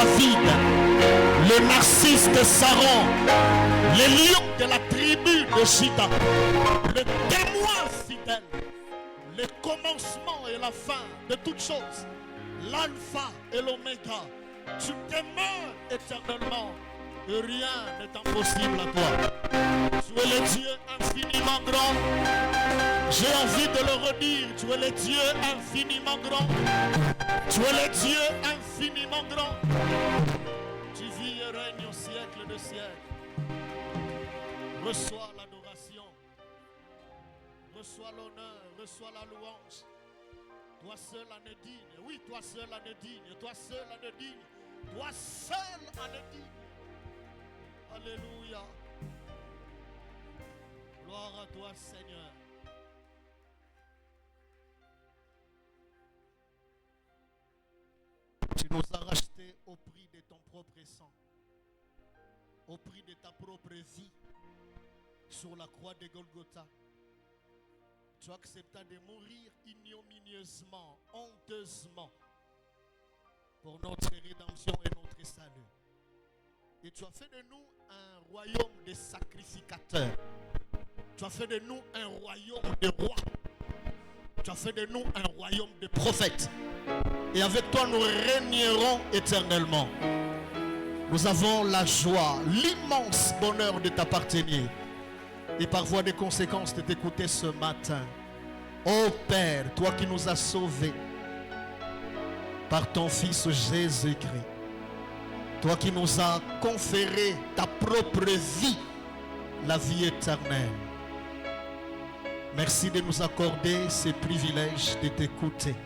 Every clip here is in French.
David, le narcisse de Saron, le lion de la tribu de Juda, le témoin fidèle, le commencement et la fin de toutes choses, l'alpha et l'oméga. Tu demeures éternellement et rien n'est impossible à toi. Tu es le Dieu infiniment grand. J'ai envie de le redire, tu es le Dieu infiniment grand. Tu es le Dieu infiniment grand. Tu vis et règnes au siècle de siècles. Reçois l'adoration, reçois l'honneur, reçois la louange. Toi seul en es digne, oui, toi seul en es digne, toi seul en es digne, toi seul en es digne. Alléluia. Gloire à toi, Seigneur. Tu nous as rachetés au prix de ton propre sang, au prix de ta propre vie, sur la croix de Golgotha. Tu acceptas de mourir ignominieusement, honteusement, pour notre rédemption et notre salut. Et tu as fait de nous un royaume de sacrificateurs. Tu as fait de nous un royaume de rois. Tu as fait de nous un royaume de prophètes. Et avec toi, nous régnerons éternellement. Nous avons la joie, l'immense bonheur de t'appartenir. Et par voie de conséquence de t'écouter ce matin. Ô Père, toi qui nous as sauvés par ton Fils Jésus-Christ. Toi qui nous as conféré ta propre vie, la vie éternelle. Merci de nous accorder ce privilège de t'écouter.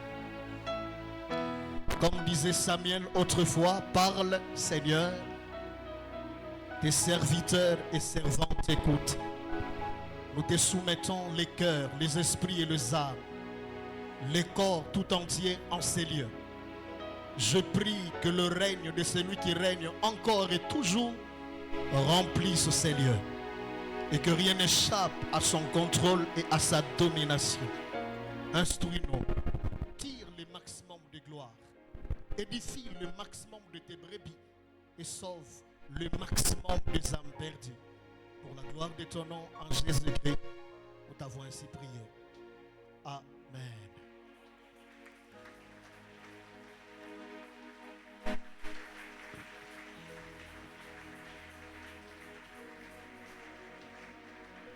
Comme disait Samuel autrefois, parle Seigneur, tes serviteurs et servantes t'écoutent. Nous te soumettons les cœurs, les esprits et les âmes, les corps tout entiers en ces lieux. Je prie que le règne de celui qui règne encore et toujours remplisse ces lieux et que rien n'échappe à son contrôle et à sa domination. Instruis-nous, tire le maximum de gloire, édifie le maximum de tes brebis et sauve le maximum des âmes perdues. Pour la gloire de ton nom en Jésus-Christ, nous t'avons ainsi prié. Amen.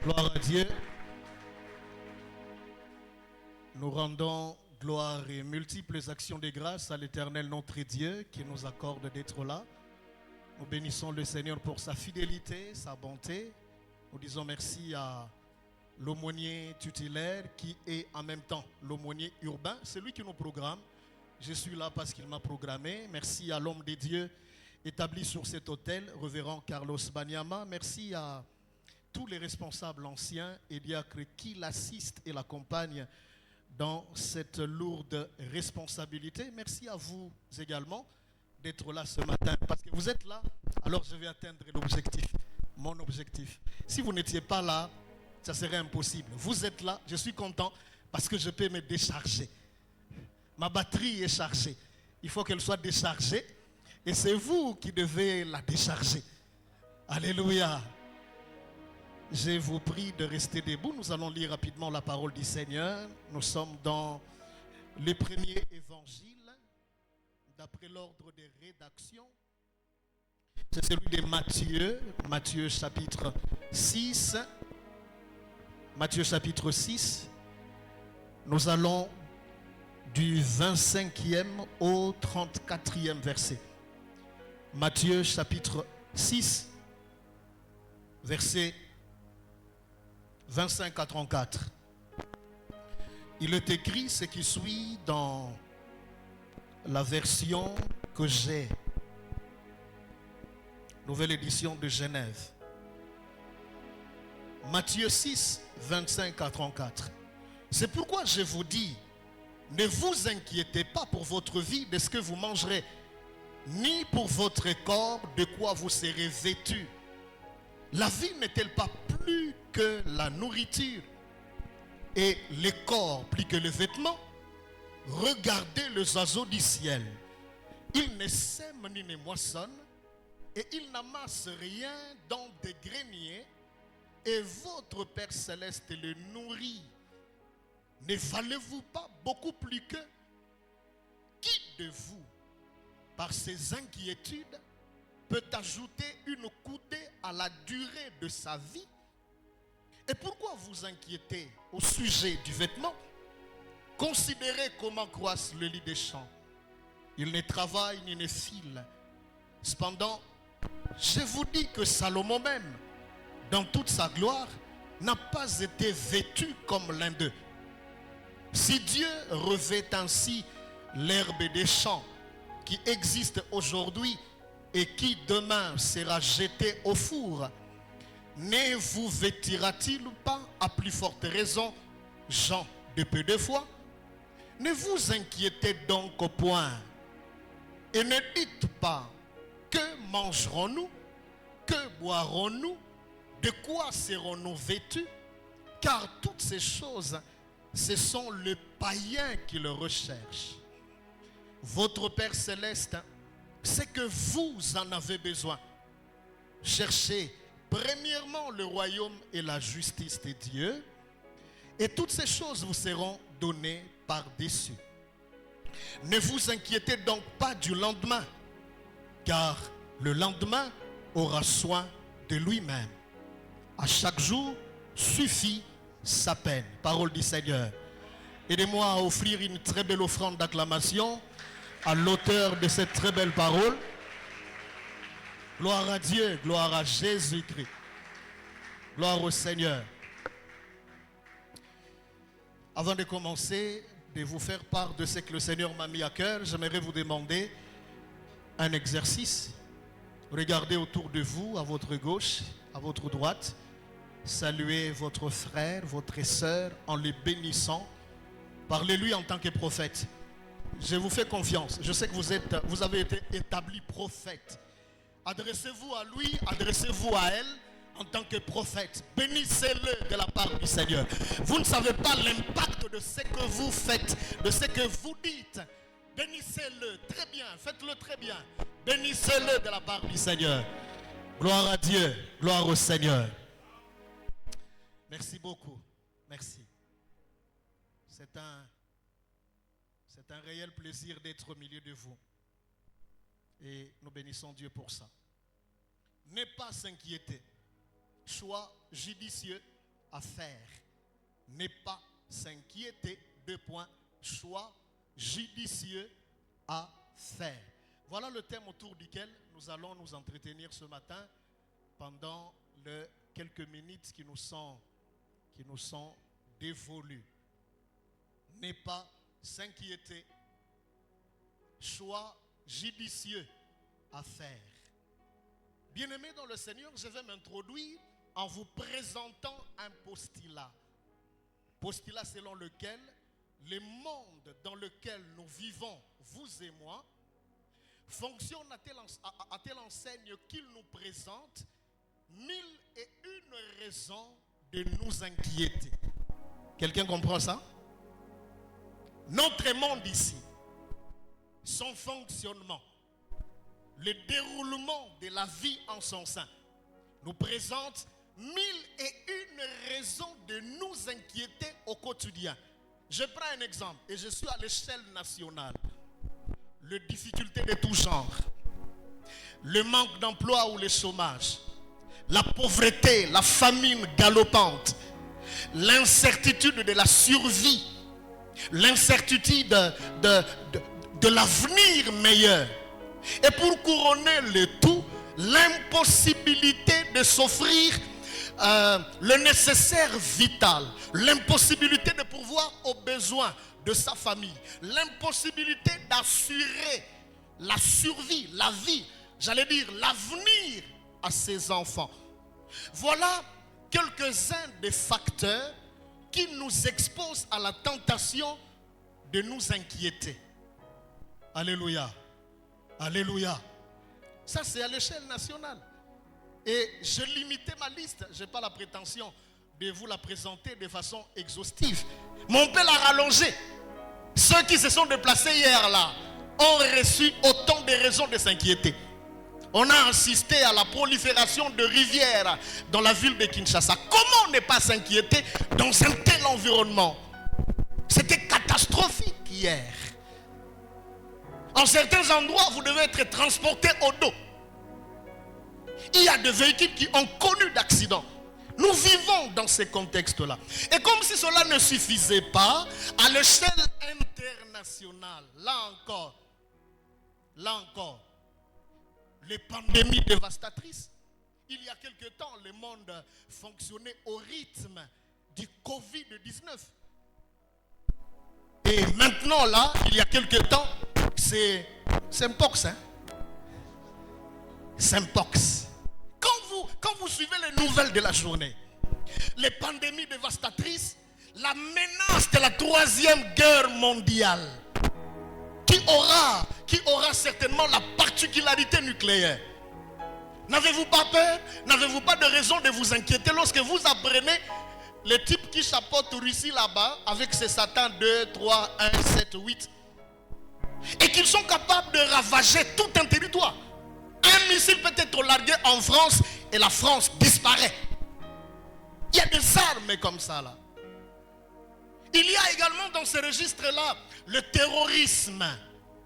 Gloire à Dieu. Nous rendons gloire et multiples actions de grâce à l'Éternel notre Dieu qui nous accorde d'être là. Nous bénissons le Seigneur pour sa fidélité, sa bonté. Nous disons merci à l'aumônier tutélaire qui est en même temps l'aumônier urbain. C'est lui qui nous programme. Je suis là parce qu'il m'a programmé. Merci à l'homme de Dieu établi sur cet autel, révérend Carlos Banyama. Merci à tous les responsables anciens et diacres qui l'assistent et l'accompagnent dans cette lourde responsabilité. Merci à vous également d'être là ce matin. Parce que vous êtes là, alors je vais atteindre l'objectif, mon objectif. Si vous n'étiez pas là, ça serait impossible. Vous êtes là, je suis content parce que je peux me décharger. Ma batterie est chargée. Il faut qu'elle soit déchargée et c'est vous qui devez la décharger. Alléluia. Je vous prie de rester debout. Nous allons lire rapidement la parole du Seigneur. Nous sommes dans le premier évangile, d'après l'ordre des rédactions. C'est celui de Matthieu, Matthieu chapitre 6. Matthieu chapitre 6. Nous allons du 25e au 34e verset. Matthieu chapitre 6, verset 25 à 34. Il est écrit ce qui suit dans la version que j'ai. Nouvelle édition de Genève. Matthieu 6, 25 à 34. C'est pourquoi je vous dis, ne vous inquiétez pas pour votre vie de ce que vous mangerez, ni pour votre corps de quoi vous serez vêtus. La vie n'est-elle pas plus que la nourriture et le corps plus que les vêtements? Regardez les oiseaux du ciel. Il ne sème ni ne moissonne, et il n'amasse rien dans des greniers, et votre Père Céleste le nourrit. Ne valez-vous pas beaucoup plus que qui de vous, par ses inquiétudes, peut ajouter une coudée à la durée de sa vie? Et pourquoi vous inquiétez au sujet du vêtement? Considérez comment croissent le lit des champs. Il ne travaille ni ne file. Cependant, je vous dis que Salomon même, dans toute sa gloire, n'a pas été vêtu comme l'un d'eux. Si Dieu revêt ainsi l'herbe des champs qui existe aujourd'hui et qui demain sera jetée au four, ne vous vêtira-t-il pas à plus forte raison, gens de peu de foi? Ne vous inquiétez donc au point et ne dites pas: que mangerons-nous? Que boirons-nous? De quoi serons-nous vêtus? Car toutes ces choses, ce sont les païens qui le recherchent. Votre Père Céleste sait que vous en avez besoin. Cherchez premièrement le royaume et la justice de Dieu, et toutes ces choses vous seront données par-dessus. Ne vous inquiétez donc pas du lendemain, car le lendemain aura soin de lui-même. À chaque jour suffit sa peine. Parole du Seigneur. Aidez-moi à offrir une très belle offrande d'acclamation à l'auteur de cette très belle parole. Gloire à Dieu, gloire à Jésus-Christ. Gloire au Seigneur. Avant de commencer, de vous faire part de ce que le Seigneur m'a mis à cœur, j'aimerais vous demander un exercice. Regardez autour de vous, à votre gauche, à votre droite. Saluez votre frère, votre sœur en les bénissant. Parlez-lui en tant que prophète. Je vous fais confiance. Je sais que vous avez été établi prophète. Adressez-vous à lui, adressez-vous à elle en tant que prophète. Bénissez-le de la part du Seigneur. Vous ne savez pas l'impact de ce que vous faites, de ce que vous dites. Bénissez-le très bien, faites-le très bien. Bénissez-le de la part du Seigneur. Gloire à Dieu, gloire au Seigneur. Merci beaucoup, merci. C'est un réel plaisir d'être au milieu de vous. Et nous bénissons Dieu pour ça. Ne pas s'inquiéter. Choix judicieux à faire. Ne pas s'inquiéter. 2 points. Choix judicieux à faire. Voilà le thème autour duquel nous allons nous entretenir ce matin pendant les quelques minutes qui nous sont dévolues. Ne pas s'inquiéter. Choix judicieux à faire. Bien-aimés dans le Seigneur, je vais m'introduire en vous présentant un postulat. Postulat selon lequel le monde dans lequel nous vivons, vous et moi, fonctionne à telle enseigne qu'il nous présente 1001 raisons de nous inquiéter. Quelqu'un comprend ça? Notre monde ici, son fonctionnement, le déroulement de la vie en son sein, nous présente 1001 raisons de nous inquiéter au quotidien. Je prends un exemple et je suis à l'échelle nationale. Les difficultés de tout genre, le manque d'emploi ou le chômage, la pauvreté, la famine galopante, l'incertitude de la survie, l'incertitude de l'avenir meilleur. Et pour couronner le tout, l'impossibilité de s'offrir le nécessaire vital, l'impossibilité de pourvoir aux besoins de sa famille, l'impossibilité d'assurer la survie, la vie, j'allais dire l'avenir à ses enfants. Voilà quelques-uns des facteurs qui nous exposent à la tentation de nous inquiéter. Alléluia. Alléluia. Ça, c'est à l'échelle nationale. Et je limitais ma liste. Je n'ai pas la prétention de vous la présenter de façon exhaustive. Mais on peut la rallonger. Ceux qui se sont déplacés hier là, ont reçu autant de raisons de s'inquiéter. On a assisté à la prolifération de rivières dans la ville de Kinshasa. Comment ne pas s'inquiéter dans un tel environnement? C'était catastrophique hier. En certains endroits, vous devez être transporté au dos. Il y a des véhicules qui ont connu d'accidents. Nous vivons dans ces contextes-là. Et comme si cela ne suffisait pas, à l'échelle internationale, là encore, les pandémies dévastatrices. Il y a quelque temps, le monde fonctionnait au rythme du Covid-19. Et maintenant, là, il y a quelque temps, c'est Mpox. C'est Mpox. Quand vous suivez les nouvelles de la journée, les pandémies dévastatrices, la menace de la 3e guerre mondiale, qui aura certainement la particularité nucléaire. N'avez-vous pas peur? N'avez-vous pas de raison de vous inquiéter lorsque vous apprenez les types qui chapeautent Russie là-bas avec ces Satan 2, 3, 1, 7, 8 et qu'ils sont capables de ravager tout un territoire? Un missile peut être largué en France et la France disparaît. Il y a des armes comme ça là. Il y a également dans ce registre-là le terrorisme.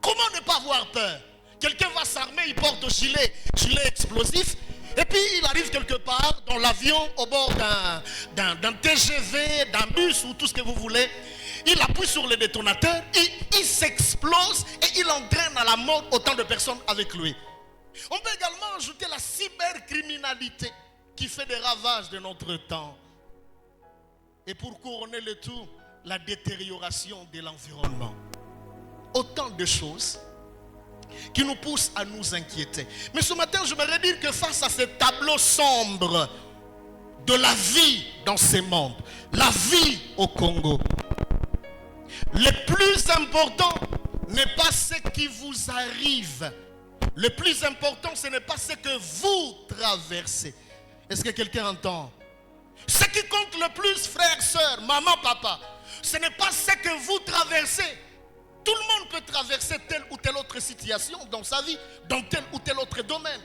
Comment ne pas avoir peur? Quelqu'un va s'armer, il porte gilet explosif, et puis il arrive quelque part dans l'avion, au bord d'un TGV, d'un bus ou tout ce que vous voulez. Il appuie sur le détonateur, il s'explose et il entraîne à la mort autant de personnes avec lui. On peut également ajouter la cybercriminalité qui fait des ravages de notre temps. Et pour couronner le tout, la détérioration de l'environnement. Autant de choses qui nous poussent à nous inquiéter. Mais ce matin, j'aimerais dire que face à ce tableau sombre de la vie dans ces mondes, la vie au Congo, le plus important n'est pas ce qui vous arrive. Le plus important, ce n'est pas ce que vous traversez. Est-ce que quelqu'un entend? Ce qui compte le plus, frères, sœurs, maman, papa, ce n'est pas ce que vous traversez. Tout le monde peut traverser telle ou telle autre situation dans sa vie, dans tel ou tel autre domaine.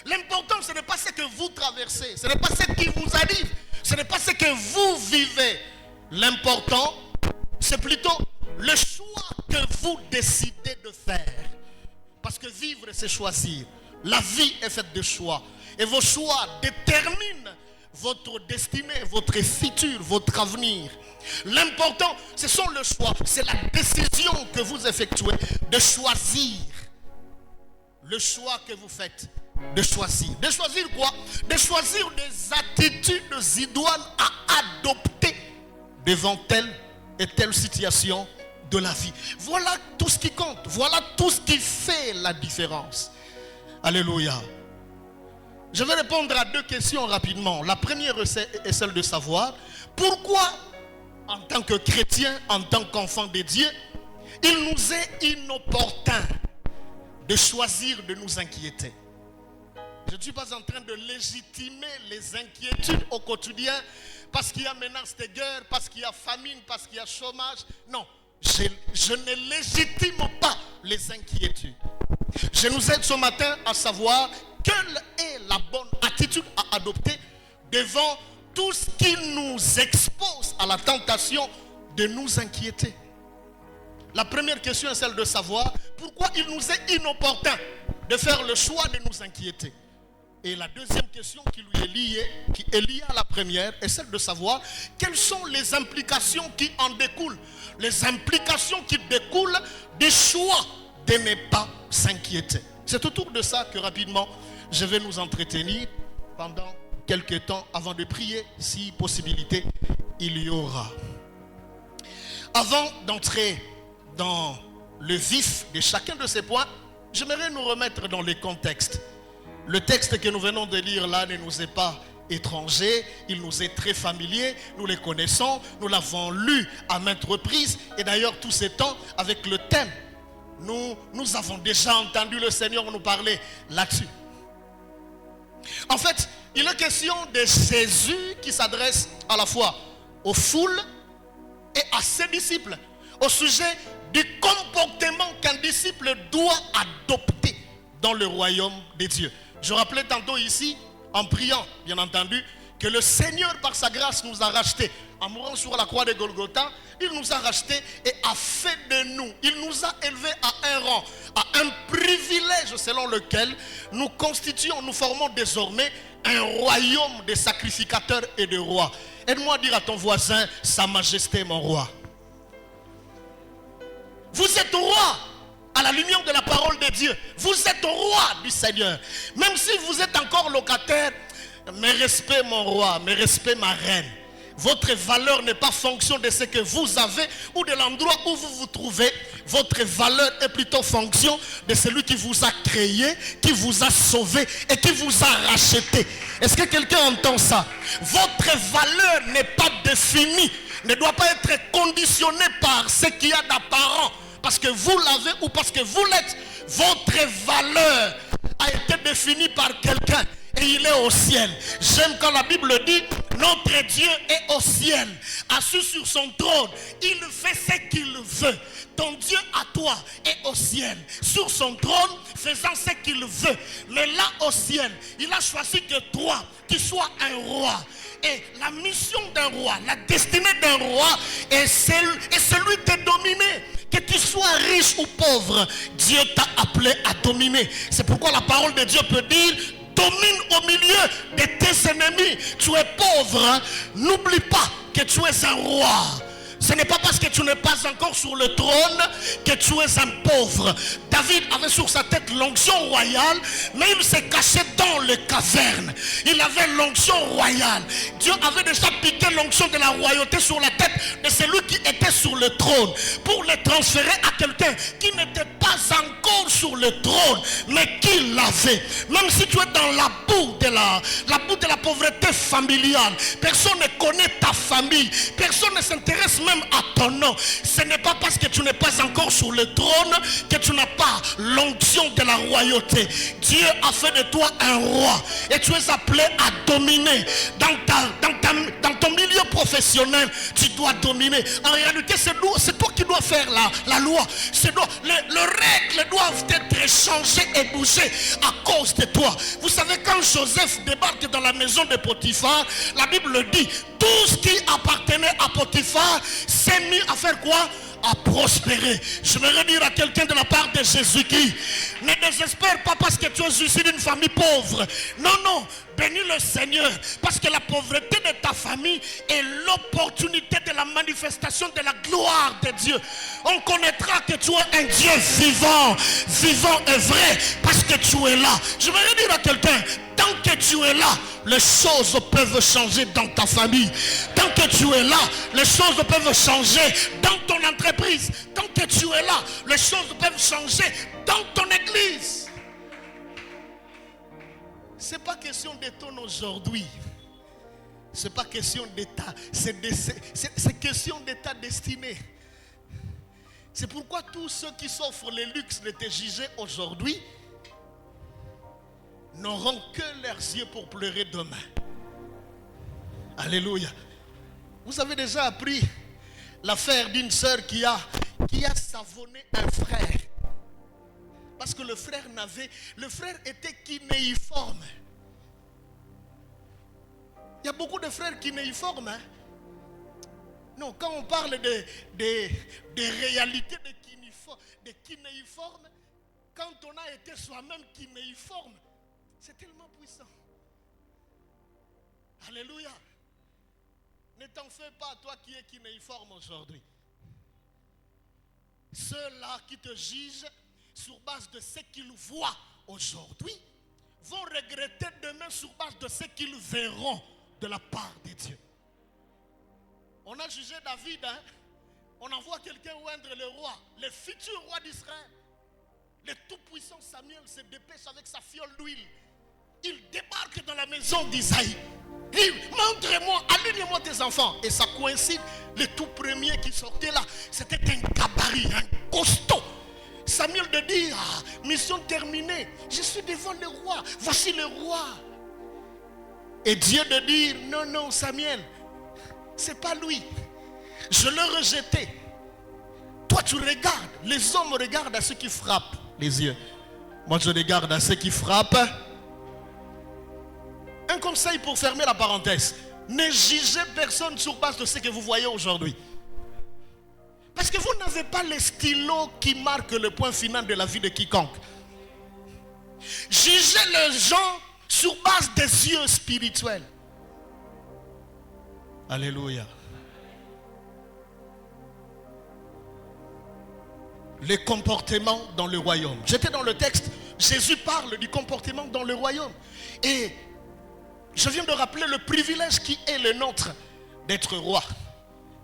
L'important, ce n'est pas ce que vous traversez, ce n'est pas ce qui vous arrive, ce n'est pas ce que vous vivez. L'important, c'est plutôt le choix que vous décidez de faire. Parce que vivre, c'est choisir. La vie est faite de choix. Et vos choix déterminent votre destinée, votre futur, votre avenir. L'important, ce sont les choix. C'est la décision que vous effectuez de choisir. Le choix que vous faites de choisir. De choisir quoi? De choisir des attitudes idoines à adopter devant telle et telle situation de la vie. Voilà tout ce qui compte. Voilà tout ce qui fait la différence. Alléluia. Je vais répondre à 2 questions rapidement. La première est celle de savoir pourquoi, en tant que chrétien, en tant qu'enfant de Dieu, il nous est inopportun de choisir de nous inquiéter. Je ne suis pas en train de légitimer les inquiétudes au quotidien parce qu'il y a menace de guerre, parce qu'il y a famine, parce qu'il y a chômage. Non, je ne légitime pas les inquiétudes. Je nous aide ce matin à savoir quelle est la bonne attitude à adopter devant tout ce qui nous expose à la tentation de nous inquiéter. La première question est celle de savoir pourquoi il nous est inopportun de faire le choix de nous inquiéter. Et la deuxième question qui est liée à la première, est celle de savoir quelles sont les implications qui en découlent. Les implications qui découlent du choix de ne pas s'inquiéter. C'est autour de ça que rapidement je vais nous entretenir pendant quelques temps avant de prier, si possibilité il y aura. Avant d'entrer dans le vif de chacun de ces points, j'aimerais nous remettre dans le contexte. Le texte que nous venons de lire là ne nous est pas étranger, il nous est très familier, nous le connaissons, nous l'avons lu à maintes reprises et d'ailleurs tout ce temps avec le thème, nous avons déjà entendu le Seigneur nous parler là-dessus. En fait, il est question de Jésus qui s'adresse à la fois aux foules et à ses disciples. au sujet du comportement qu'un disciple doit adopter dans le royaume de Dieu. Je rappelais tantôt ici, en priant, bien entendu, que le Seigneur, par sa grâce, nous a rachetés. En mourant sur la croix de Golgotha, il nous a rachetés et a fait de nous, il nous a élevés à un rang, à un privilège selon lequel nous constituons, nous formons désormais un royaume de sacrificateurs et de rois. Aide-moi à dire à ton voisin, Sa Majesté mon roi. Vous êtes roi à la lumière de la parole de Dieu. Vous êtes roi du Seigneur. Même si vous êtes encore locataire, mes respects mon roi, mes respects ma reine. Votre valeur n'est pas fonction de ce que vous avez ou de l'endroit où vous vous trouvez. Votre valeur est plutôt fonction de celui qui vous a créé, qui vous a sauvé et qui vous a racheté. Est-ce que quelqu'un entend ça? Votre valeur n'est pas définie, ne doit pas être conditionnée par ce qu'il y a d'apparent. Parce que vous l'avez ou parce que vous l'êtes. Votre valeur a été définie par quelqu'un. Et il est au ciel. J'aime quand la Bible dit, notre Dieu est au ciel, assis sur son trône. Il fait ce qu'il veut. Ton Dieu à toi est au ciel, sur son trône, faisant ce qu'il veut. Mais là au ciel, il a choisi que toi, tu sois un roi. Et la mission d'un roi, la destinée d'un roi est celui de dominer. Que tu sois riche ou pauvre, Dieu t'a appelé à dominer. C'est pourquoi la parole de Dieu peut dire, domine au milieu de tes ennemis. Tu es pauvre, hein? N'oublie pas que tu es un roi. Ce n'est pas parce que tu n'es pas encore sur le trône que tu es un pauvre. David avait sur sa tête l'onction royale, mais il s'est caché dans les cavernes. Il avait l'onction royale. Dieu avait déjà piqué l'onction de la royauté sur la tête de celui qui était sur le trône, pour le transférer à quelqu'un qui n'était pas encore sur le trône, mais qui l'avait. Même si tu es dans la boue de la pauvreté familiale, personne ne connaît ta famille, personne ne s'intéresse même à ton nom. Ce n'est pas parce que tu n'es pas encore sur le trône que tu n'as pas l'onction de la royauté. Dieu a fait de toi un roi et tu es appelé à dominer. Dans ton milieu professionnel, tu dois dominer. En réalité, c'est toi qui dois faire la loi. Les règles doivent être changées et bougées à cause de toi. Vous savez, quand Joseph débarque dans la maison de Potiphar, la Bible dit, tout ce qui appartenait à Potiphar s'est mis à faire quoi? À prospérer. Je vais dire à quelqu'un de la part de Jésus-Christ, ne désespère pas parce que tu es issu d'une famille pauvre. Non, non, bénis le Seigneur, parce que la pauvreté de ta famille est l'opportunité de la manifestation de la gloire de Dieu. On connaîtra que tu es un Dieu vivant, vivant et vrai, parce que tu es là. Je vais dire à quelqu'un, tant que tu es là, les choses peuvent changer dans ta famille. Tant que tu es là, les choses peuvent changer dans ton entreprise. Tant que tu es là, les choses peuvent changer dans ton église. Ce n'est pas question d'état aujourd'hui. Ce n'est pas question d'état. C'est question d'état destiné. C'est pourquoi tous ceux qui s'offrent le luxe de te juger aujourd'hui n'auront que leurs yeux pour pleurer demain. Alléluia. Vous avez déjà appris l'affaire d'une sœur qui a savonné un frère. Parce que le frère était kinéiforme. Il y a beaucoup de frères kinéiformes. Hein? Non, quand on parle de réalité de kinéiforme, quand on a été soi-même kinéiforme, c'est tellement puissant. Alléluia. Ne t'en fais pas, toi qui es kinéiforme aujourd'hui. Ceux-là qui te jugent sur base de ce qu'ils voient aujourd'hui vont regretter demain sur base de ce qu'ils verront de la part de Dieu. On a jugé David, hein? On envoie quelqu'un oindre le roi, le futur roi d'Israël. Le tout-puissant Samuel se dépêche avec sa fiole d'huile. Il débarque dans la maison d'Isaïe. Il dit, montre-moi, aligne-moi tes enfants. Et ça coïncide, le tout premier qui sortait là, c'était un gabarit, un costaud. Samuel de dire, mission terminée, je suis devant le roi, voici le roi. Et Dieu de dire, non, non Samuel, c'est pas lui. Je l'ai rejeté. Toi, tu regardes. Les hommes regardent à ceux qui frappent les yeux. Moi, je regarde à ceux qui frappent. Un conseil pour fermer la parenthèse. Ne jugez personne sur base de ce que vous voyez aujourd'hui. Parce que vous n'avez pas le stylo qui marque le point final de la vie de quiconque. Jugez les gens sur base des yeux spirituels. Alléluia. Les comportements dans le royaume. J'étais dans le texte, Jésus parle du comportement dans le royaume. Et je viens de rappeler le privilège qui est le nôtre d'être roi.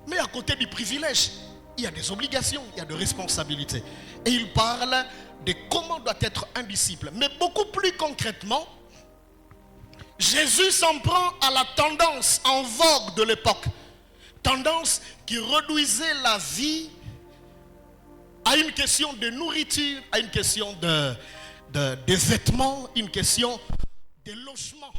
Mais à côté du privilège, il y a des obligations, il y a des responsabilités. Et il parle de comment doit être un disciple. Mais beaucoup plus concrètement, Jésus s'en prend à la tendance en vogue de l'époque. Tendance qui réduisait la vie à une question de nourriture, à une question de vêtements, une question de logement.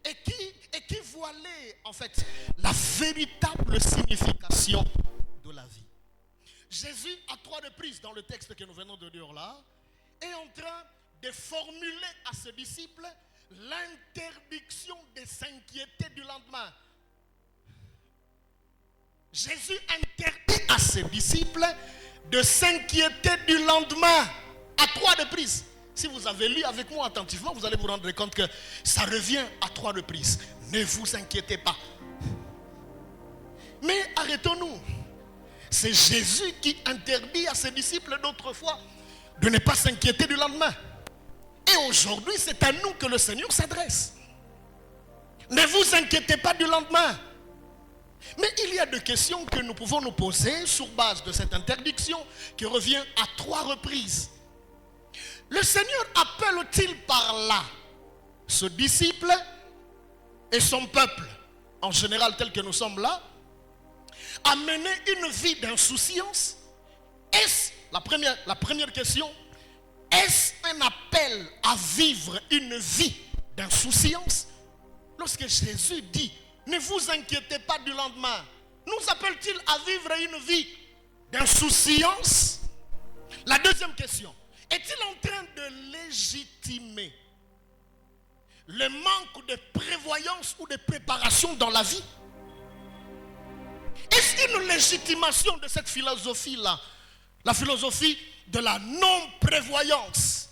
Et qui voilait en fait la véritable signification de la vie. Jésus, à 3 reprises dans le texte que nous venons de lire là, est en train de formuler à ses disciples l'interdiction de s'inquiéter du lendemain. Jésus interdit à ses disciples de s'inquiéter du lendemain à 3 reprises. Si vous avez lu avec moi attentivement, vous allez vous rendre compte que ça revient à 3 reprises. Ne vous inquiétez pas. Mais arrêtons-nous. C'est Jésus qui interdit à ses disciples d'autrefois de ne pas s'inquiéter du lendemain. Et aujourd'hui, c'est à nous que le Seigneur s'adresse. Ne vous inquiétez pas du lendemain. Mais il y a des questions que nous pouvons nous poser sur base de cette interdiction qui revient à 3 reprises. Le Seigneur appelle-t-il par là ce disciple et son peuple, en général tel que nous sommes là, à mener une vie d'insouciance? Est-ce, la première question, est-ce un appel à vivre une vie d'insouciance? Lorsque Jésus dit, ne vous inquiétez pas du lendemain, nous appelle-t-il à vivre une vie d'insouciance? La deuxième question, est-il en train de légitimer le manque de prévoyance ou de préparation dans la vie? Est-ce une légitimation de cette philosophie-là, la philosophie de la non-prévoyance?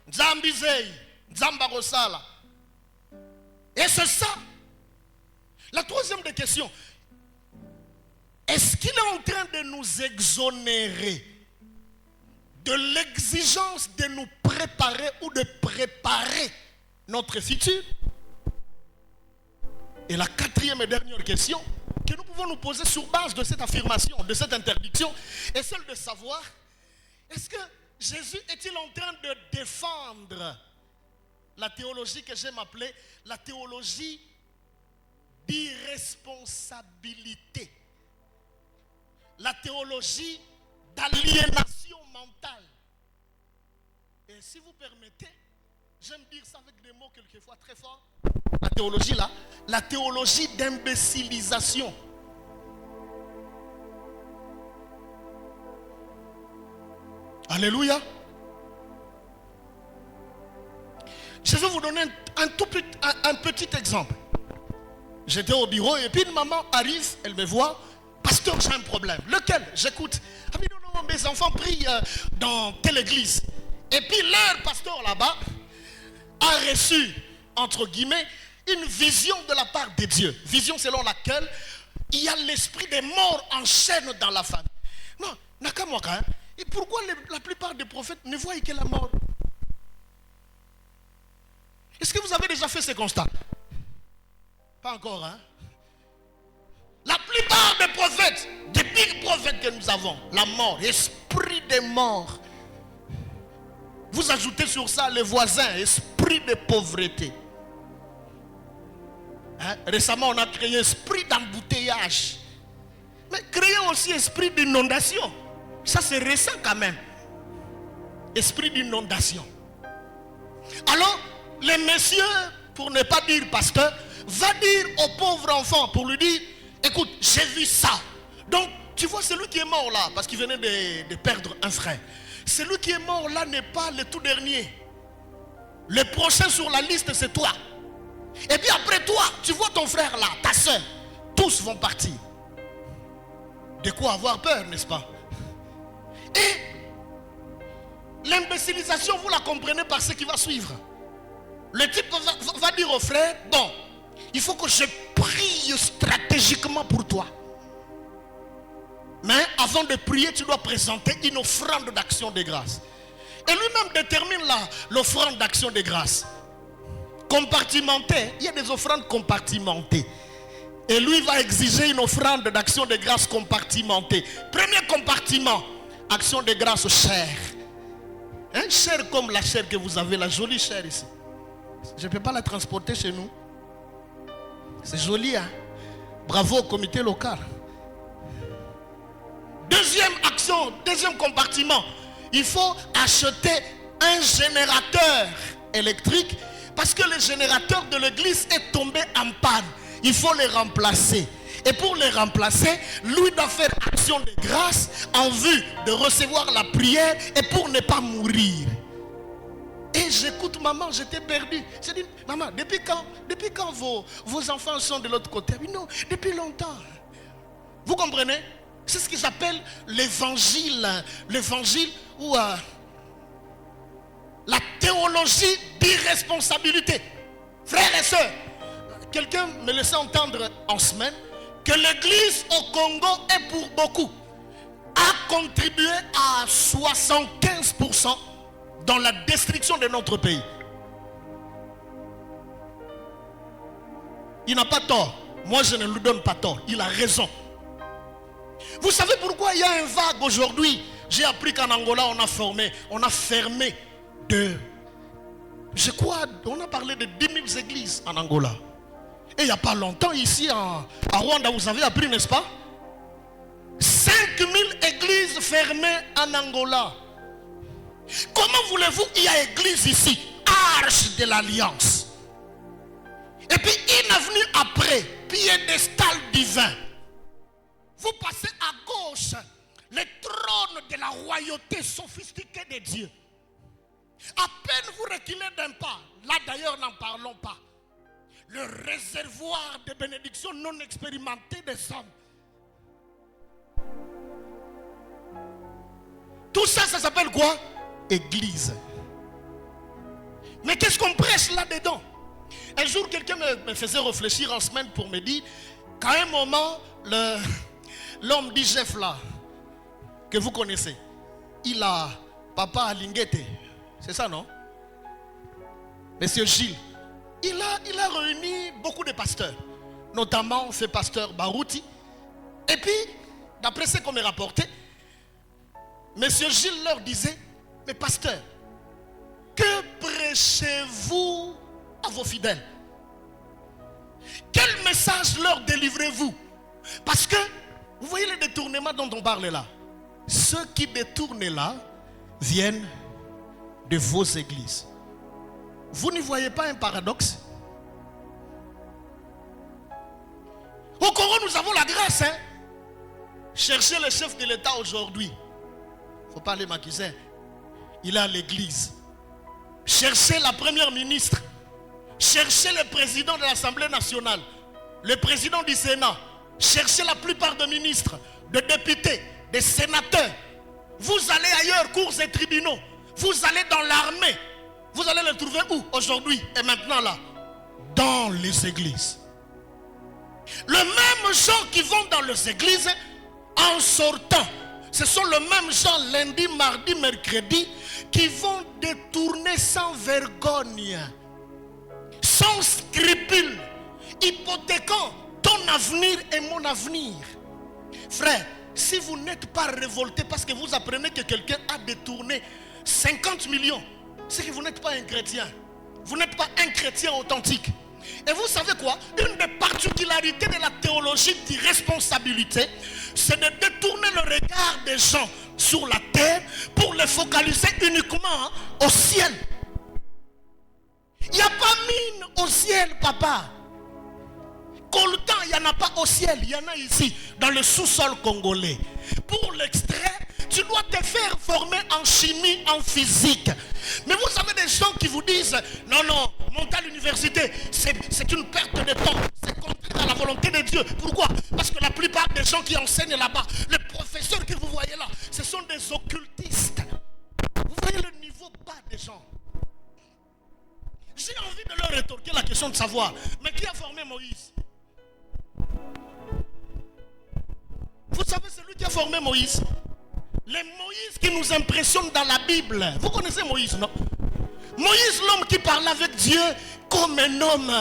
Nzambizei, Nzambarosala. Et c'est ça. La troisième des questions, est-ce qu'il est en train de nous exonérer de l'exigence de nous préparer ou de préparer notre futur? Et la quatrième et dernière question que nous pouvons nous poser sur base de cette affirmation, de cette interdiction, est celle de savoir, est-ce que Jésus est-il en train de défendre la théologie que j'aime appeler la théologie d'irresponsabilité, la théologie d'aliénation mentale? Et si vous permettez, j'aime dire ça avec des mots quelquefois très forts, la théologie là, la théologie d'imbécilisation. Alléluia. Je vais vous donner un petit exemple. J'étais au bureau et puis une maman arrive, elle me voit. Pasteur, j'ai un problème. Lequel? J'écoute. Ah mais non, mes enfants prient dans telle église. Et puis leur pasteur là-bas a reçu, entre guillemets, une vision de la part de Dieu. Vision selon laquelle il y a l'esprit des morts en chaîne dans la famille. Non, Nakamwaka, hein? Et pourquoi la plupart des prophètes ne voient que la mort? Est-ce que vous avez déjà fait ce constat? Pas encore, hein? La plupart des prophètes, des big prophètes que nous avons, la mort, esprit des morts. Vous ajoutez sur ça les voisins, esprit de pauvreté. Hein? Récemment, on a créé esprit d'embouteillage. Mais créons aussi esprit d'inondation. Ça, c'est récent quand même. Esprit d'inondation. Alors, les messieurs, pour ne pas dire pasteur, va dire au pauvre enfant pour lui dire, écoute, j'ai vu ça. Donc, Tu vois, celui qui est mort là, parce qu'il venait de perdre un frère. Celui qui est mort là n'est pas le tout dernier. Le prochain sur la liste, c'est toi. Et puis après toi, tu vois ton frère là, ta soeur. Tous vont partir. De quoi avoir peur, n'est-ce pas? Et l'imbécilisation, vous la comprenez par ce qui va suivre. Le type va dire au frère, bon, il faut que je prie stratégiquement pour toi. Mais avant de prier, tu dois présenter une offrande d'action de grâce. Et lui-même détermine l'offrande d'action de grâce. Compartimentée, il y a des offrandes compartimentées. Et lui va exiger une offrande d'action de grâce compartimentée. Premier compartiment, action de grâce chair. Hein, chair comme la chair que vous avez, la jolie chair ici. Je ne peux pas la transporter chez nous. C'est joli, hein? Bravo au comité local. Deuxième action, deuxième compartiment. Il faut acheter un générateur électrique parce que le générateur de l'église est tombé en panne. Il faut le remplacer. Et pour le remplacer, lui doit faire action de grâce en vue de recevoir la prière et pour ne pas mourir. Et j'écoute maman, j'étais perdu. J'ai dit, maman, depuis quand vos enfants sont de l'autre côté? Mais non, depuis longtemps. Vous comprenez? C'est ce qu'ils appellent l'évangile. L'évangile ou la théologie d'irresponsabilité. Frères et sœurs, quelqu'un me laissait entendre en semaine que l'église au Congo est pour beaucoup a contribué à 75% dans la destruction de notre pays. Il n'a pas tort. Moi, je ne lui donne pas tort. Il a raison. Vous savez pourquoi il y a un vague aujourd'hui? J'ai appris qu'en Angola, on a fermé je crois, on a parlé de 10 000 églises en Angola. Et il n'y a pas longtemps, ici à Rwanda, vous avez appris, n'est-ce pas? 5 000 églises fermées en Angola. Comment voulez-vous, il y a église ici, arche de l'alliance. Et puis une avenue après, piédestal divin. Vous passez à gauche, le trône de la royauté sophistiquée de Dieu. À peine vous reculez d'un pas, là d'ailleurs n'en parlons pas. Le réservoir de bénédictions non expérimentées des hommes. Tout ça, ça s'appelle quoi? Église. Mais qu'est-ce qu'on prêche là-dedans? Un jour, quelqu'un me faisait réfléchir en semaine pour me dire qu'à un moment, l'homme dit Jeff là, que vous connaissez, il a papa Alingete, c'est ça non? Monsieur Gilles, il a réuni beaucoup de pasteurs, notamment ce pasteur Barouti. Et puis, d'après ce qu'on m'a rapporté, Monsieur Gilles leur disait, mais pasteur, que prêchez-vous à vos fidèles? Quel message leur délivrez-vous? Parce que, vous voyez le détournement dont on parle là. Ceux qui détournent là viennent de vos églises. Vous ne voyez pas un paradoxe? Au Congo, nous avons la grâce. Hein? Cherchez le chef de l'État aujourd'hui. Il ne faut pas les m'accuser. Il est à l'église. Cherchez la première ministre. Cherchez le président de l'Assemblée nationale. Le président du Sénat. Cherchez la plupart des ministres, des députés, des sénateurs. Vous allez ailleurs, cours et tribunaux. Vous allez dans l'armée. Vous allez les trouver où aujourd'hui et maintenant là? Dans les églises. Les mêmes gens qui vont dans les églises en sortant, ce sont les mêmes gens lundi, mardi, mercredi qui vont détourner sans vergogne, sans scrupule, hypothéquant ton avenir et mon avenir. Frère, si vous n'êtes pas révolté parce que vous apprenez que quelqu'un a détourné 50 millions, c'est que vous n'êtes pas un chrétien. Vous n'êtes pas un chrétien authentique. Et vous savez quoi? Une des particularités de la théologie d'irresponsabilité, c'est de détourner le regard des gens sur la terre pour les focaliser uniquement au ciel. Il n'y a pas mine au ciel, papa. Coltan, il n'y en a pas au ciel, il y en a ici, dans le sous-sol congolais. Pour l'extrait, tu dois te faire former en chimie, en physique. Mais vous savez des gens qui vous disent, non, non, monter à l'université, c'est une perte de temps. C'est contraire à la volonté de Dieu. Pourquoi? Parce que la plupart des gens qui enseignent là-bas, les professeurs que vous voyez là, ce sont des occultistes. Vous voyez le niveau bas des gens. J'ai envie de leur rétorquer la question de savoir, mais qui a formé Moïse? Vous savez celui qui a formé Moïse? Les Moïse qui nous impressionnent dans la Bible. Vous connaissez Moïse, non? Moïse, l'homme qui parle avec Dieu comme un homme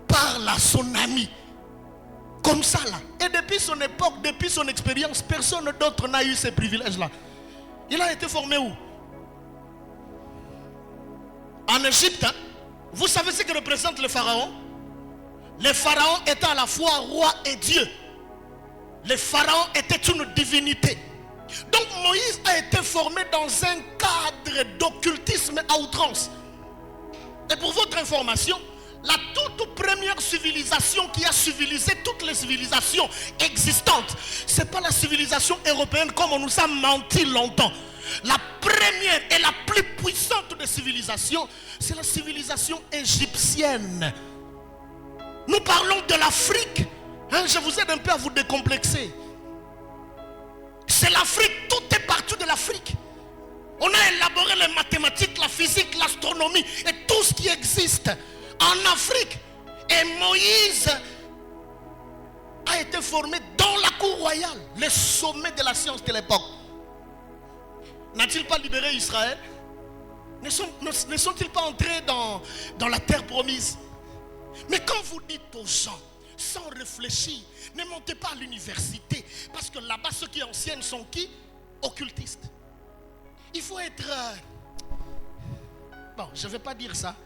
parle à son ami. Comme ça là. Et depuis son époque, depuis son expérience, personne d'autre n'a eu ces privilèges-là. Il a été formé où? En Égypte, hein? Vous savez ce que représente le pharaon? Le pharaon était à la fois roi et Dieu. Le pharaon était une divinité. Donc Moïse a été formé dans un cadre d'occultisme à outrance. Et pour votre information, la toute première civilisation qui a civilisé toutes les civilisations existantes, ce n'est pas la civilisation européenne comme on nous a menti longtemps. La première et la plus puissante des civilisations, c'est la civilisation égyptienne. Nous parlons de l'Afrique. Hein, je vous aide un peu à vous décomplexer. C'est l'Afrique, tout est parti de l'Afrique. On a élaboré les mathématiques, la physique, l'astronomie et tout ce qui existe en Afrique. Et Moïse a été formé dans la cour royale, le sommet de la science de l'époque. N'a-t-il pas libéré Israël? Ne sont-ils pas entrés dans la terre promise? Mais quand vous dites aux gens, sans réfléchir, ne montez pas à l'université, parce que là-bas, ceux qui enseignent sont qui? Occultistes. Il faut être... Bon, je ne vais pas dire ça.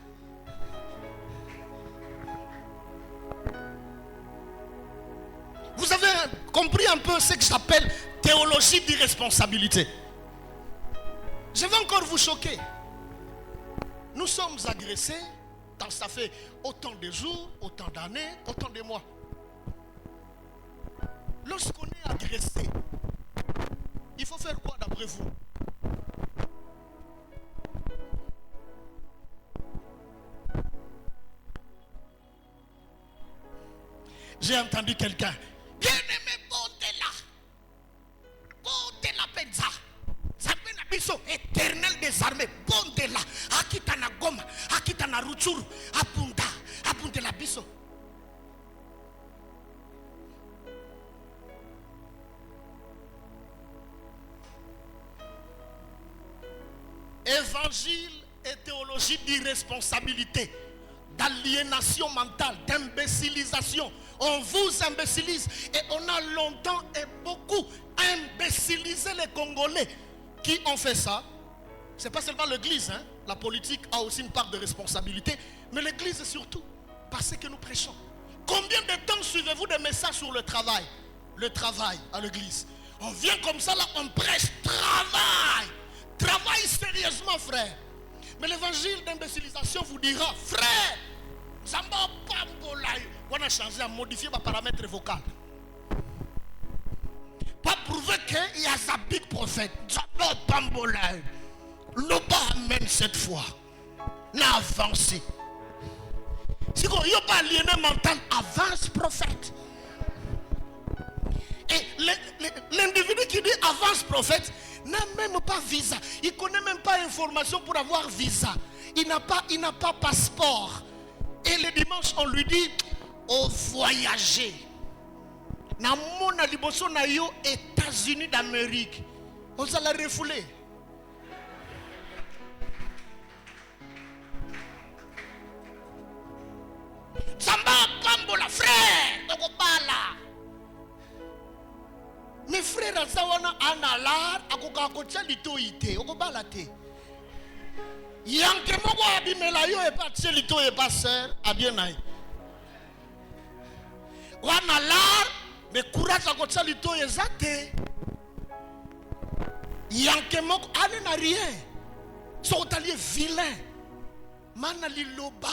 Vous avez compris un peu ce que j'appelle théologie d'irresponsabilité. Je vais encore vous choquer. Nous sommes agressés, tant ça fait autant de jours, autant d'années, autant de mois. Lorsqu'on est agressé, il faut faire quoi d'après vous? J'ai entendu quelqu'un. Bien-aimé, bonde la pizza. Zabé na biso éternel des armées. Bonde la. Akita na goma, akita na ruchuru, abunde la biso. Évangile et théologie d'irresponsabilité, d'aliénation mentale, d'imbécilisation. On vous imbécilise et on a longtemps et beaucoup imbécilisé les Congolais. Qui ont fait ça? Ce n'est pas seulement l'église, hein? La politique a aussi une part de responsabilité, mais l'église surtout, parce que nous prêchons. Combien de temps suivez-vous des messages sur le travail? Le travail à l'église. On vient comme ça là, on prêche travail. Travaille sérieusement, frère. Mais l'évangile d'imbécilisation vous dira, frère, on a changé, à modifier ma paramètre vocal. Pas prouver qu'il y a un big prophète. Le pas amène cette fois. N'a avancé. Si il n'y a pas aliéné mental, avance prophète. Et l'individu qui dit avance prophète n'a même pas visa. Il ne connaît même pas information pour avoir visa. Il n'a pas passeport. Et le dimanche, on lui dit, oh, voyager. Na mona liboso na yo États-Unis d'Amérique. On s'est la refoulé. Samba Pambola, frère, Tokopala. Mes frères, Zawana Analar, Akokakocha Lito Ite, Okobala Te. Yanke Mogo Abimelayo et pas Tchelito et pas sœur, Abienai. Wanalar. Mais courage à côté de toi, exact. Yankemok, allez n'a rien. Son allié vilain. Manali loba.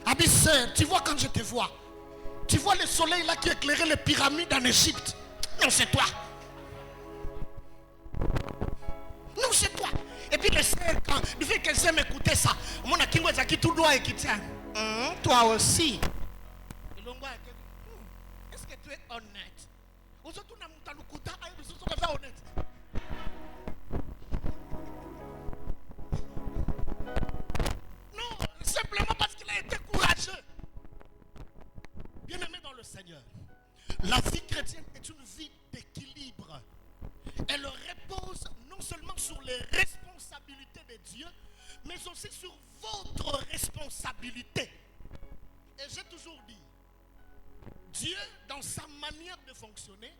Abysseur, tu vois quand je te vois, tu vois le soleil là qui éclairait les pyramides en Égypte. Non, c'est toi. Non, c'est toi. Et puis les sœurs, quand du fait qu'elles aiment écouter ça, mon akingo qui tout droit et qui tient. Toi aussi. Est-ce que tu es honnête? Honnête. Non, simplement parce qu'il a été courageux. Bien-aimé dans le Seigneur, la vie chrétienne est une vie d'équilibre. Elle repose non seulement sur les responsabilités de Dieu, mais aussi sur votre responsabilité. Et j'ai toujours dit, Dieu, dans sa manière de fonctionner,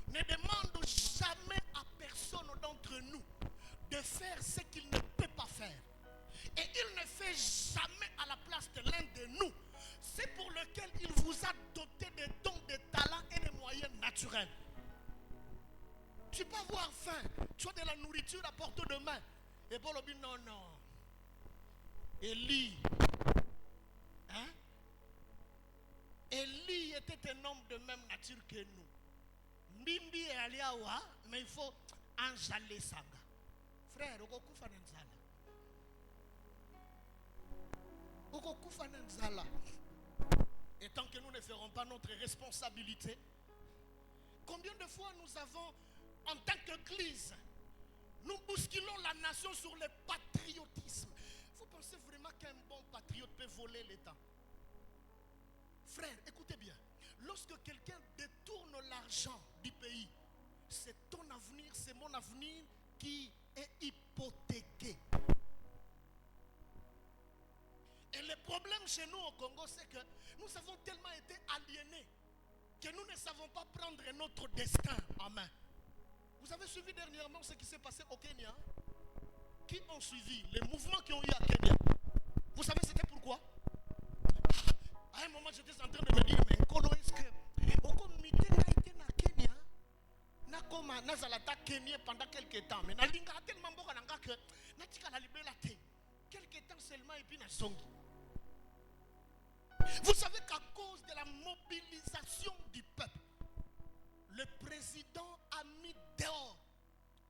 ne demande jamais à personne d'entre nous de faire ce qu'il ne peut pas faire. Et il ne fait jamais à la place de l'un de nous. C'est pour lequel il vous a doté de dons, de talents et de moyens naturels. Tu peux avoir faim, tu as de la nourriture à portée de main. Et Paul dit non, non. Élie, hein? Élie était un homme de même nature que nous. Mbimbi est allé à Oua, mais il faut enjaler Sanga. Frère, Okokufa Nenzala. Okokufa Nenzala. Et tant que nous ne ferons pas notre responsabilité, combien de fois nous avons, en tant qu'Église, nous bousculons la nation sur le patriotisme. Vous pensez vraiment qu'un bon patriote peut voler l'État? Frère, écoutez bien. Lorsque quelqu'un détourne l'argent du pays, c'est ton avenir, c'est mon avenir qui est hypothéqué. Et le problème chez nous au Congo, c'est que nous avons tellement été aliénés que nous ne savons pas prendre notre destin en main. Vous avez suivi dernièrement ce qui s'est passé au Kenya? Qui ont suivi les mouvements qui ont eu à Kenya? Vous savez c'était pourquoi? À un moment j'étais en train de me dire, mais est-ce que au comité a été na Kenya na koma na zalata Kenya pendant quelques temps, mais na linga tellement boka nanga que na tika la libéla te quelques temps seulement et puis na songi. Vous savez qu'à cause de la mobilisation du peuple, le président a mis dehors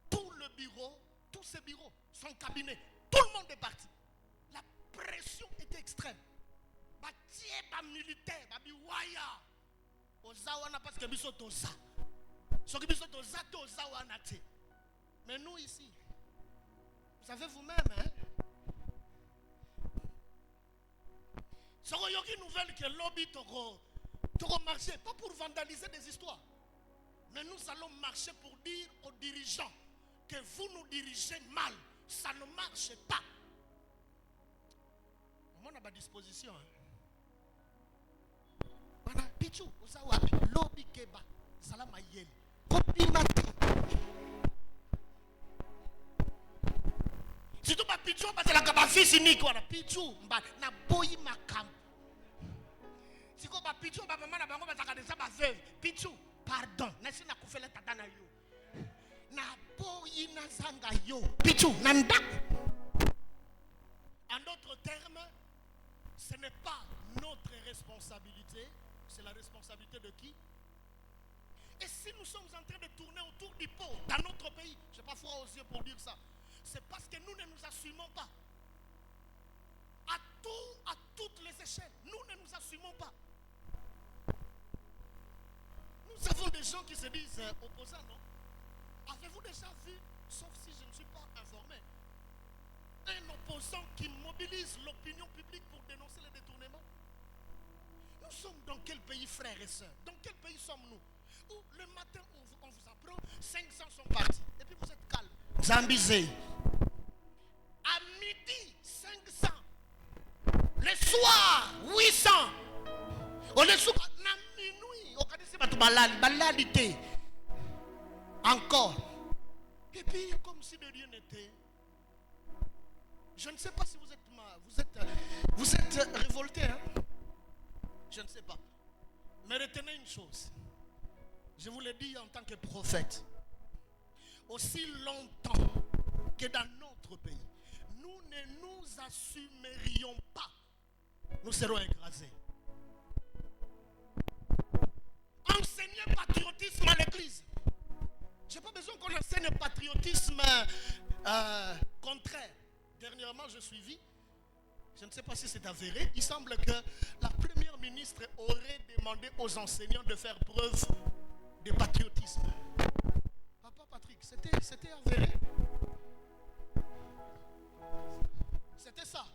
tout le bureau, tous ses bureaux, son cabinet, tout le monde est parti. La pression était extrême. Batié militaire, waya. Ozawana parce que biso toza. Ce que biso toza tozawana te. Mais nous ici, vous savez vous-même, hein? Ce qu'il y a une nouvelle que lobby toro marcher, pas pour vandaliser des histoires. Mais nous allons marcher pour dire aux dirigeants que vous nous dirigez mal. Ça ne marche pas. On a ma disposition. Voilà, pichou, usawapi, lobby keba, salama yeli, kopi mati. Si tu pas pichou, parce que la kaba fils unique, voilà, pichou, na boyi makam. Si tu pas pichou, maman na bango bazaka de ça ba veuve, pichou, pardon, na si na kufela tata na yo. Na boyi na zanga yo, pichou, nanda. En d'autres termes, ce n'est pas notre responsabilité, c'est la responsabilité de qui? Et si nous sommes en train de tourner autour du pot dans notre pays, je n'ai pas froid aux yeux pour dire ça, c'est parce que nous ne nous assumons pas. À toutes les échelles, nous ne nous assumons pas. Nous avons des gens qui se disent opposants, non? Avez-vous déjà vu, sauf si je ne suis pas informé, un opposant qui mobilise l'opinion publique pour dénoncer les détournements? Nous sommes dans quel pays, frères et sœurs? Dans quel pays sommes-nous? Où le matin, on vous apprend, 500 sont partis. Et puis vous êtes calme. Zambizé. À midi, 500. Le soir, 800. On est sous la minuit. On connaît pas tout balalité. Encore. Et puis, comme si de rien n'était. Je ne sais pas si vous êtes révolté, hein? Je ne sais pas. Mais retenez une chose. Je vous le dis en tant que prophète. Aussi longtemps que dans notre pays, nous ne nous assumerions pas nous serons écrasés. Enseignez patriotisme à l'église. Je n'ai pas besoin qu'on enseigne patriotisme contraire. Dernièrement, je suivis, je ne sais pas si c'est avéré, il semble que la première ministre aurait demandé aux enseignants de faire preuve de patriotisme. Papa Patrick, c'était avéré. C'était ça.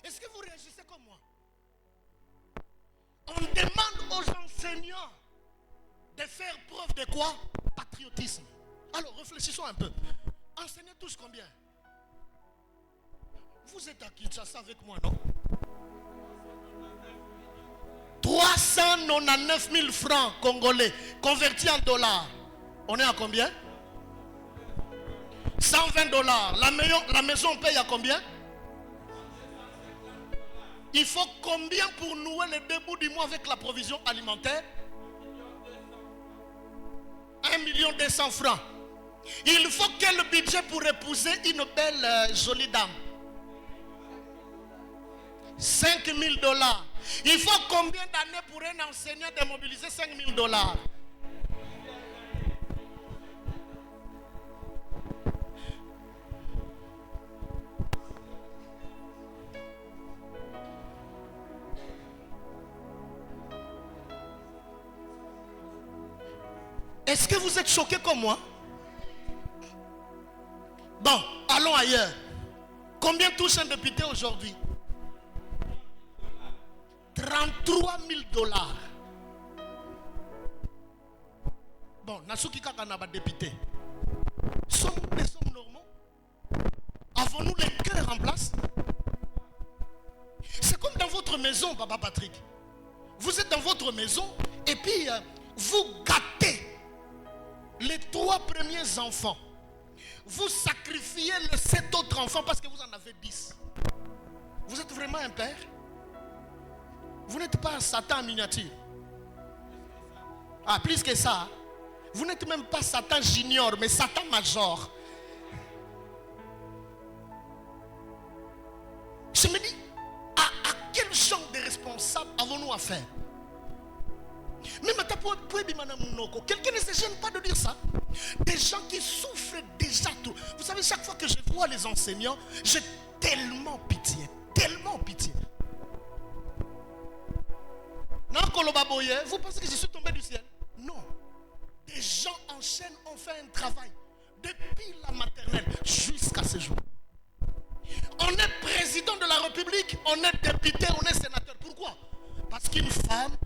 Est-ce que vous réagissez comme moi? On demande aux enseignants de faire preuve de quoi? Patriotisme. Alors réfléchissons un peu. Enseignez tous combien? Vous êtes à Kinshasa avec moi, non? 399 000 francs congolais convertis en dollars. On est à combien? 120 dollars. La maison paye à combien? Il faut combien pour nouer les deux bouts du mois avec la provision alimentaire? 1 200 000 francs. Il faut quel budget pour épouser une belle jolie dame? 5 000 dollars. Il faut combien d'années pour un enseignant de mobiliser 5 000 dollars? Est-ce que vous êtes choqués comme moi? Bon, allons ailleurs. Combien touche un député aujourd'hui? 33 000 dollars. Bon, Nasuki Kakanaba député. Sommes-nous des hommes normaux? Avons-nous les cœurs en place? C'est comme dans votre maison, Papa Patrick. Vous êtes dans votre maison et puis vous gâtez les 3 premiers enfants. Vous sacrifiez les 7 autres enfants parce que vous en avez 10. Vous êtes vraiment un père? Vous n'êtes pas un Satan en miniature. Ah, plus que ça. Vous n'êtes même pas Satan junior, mais Satan major. Je me dis, à quel genre de responsable avons-nous affaire? Même quelqu'un ne se gêne pas de dire ça. Des gens qui souffrent déjà tout. Vous savez, chaque fois que je vois les enseignants, j'ai tellement pitié. Tellement pitié. Non, Kolobaboye, vous pensez que je suis tombé du ciel? Non. Des gens en chaîne ont fait un travail depuis la maternelle jusqu'à ce jour. On est président de la République, on est député, on est sénateur. Pourquoi? Parce qu'une femme,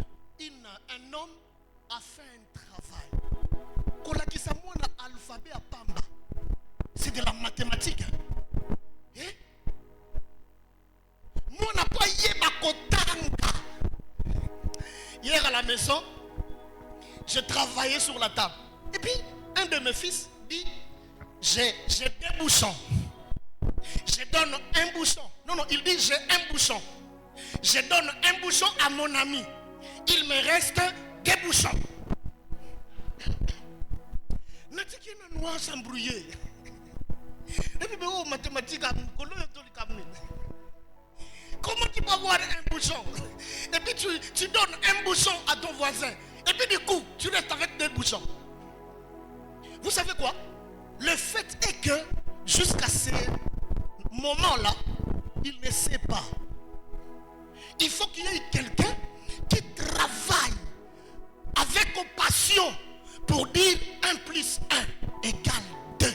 un homme a fait un travail. Kolakisa-moi l'alphabet à Pamba. C'est de la mathématique. Eh? Moi, on n'a pas yéba kotanga. Hier à la maison, je travaillais sur la table. Et puis, un de mes fils dit, j'ai 2 bouchons. Je donne un bouchon. Non, il dit, j'ai un bouchon. Je donne un bouchon à mon ami. Il me reste 2 bouchons. N'a-t-il noir s'embrouiller? Et puis, oh, mathématiques, comment tu peux avoir un bouchon? Et puis tu donnes un bouchon à ton voisin. Et puis du coup, tu restes avec 2 bouchons. Vous savez quoi? Le fait est que jusqu'à ce moment-là, il ne sait pas. Il faut qu'il y ait quelqu'un qui travaille avec passion pour dire 1 plus 1 égale 2.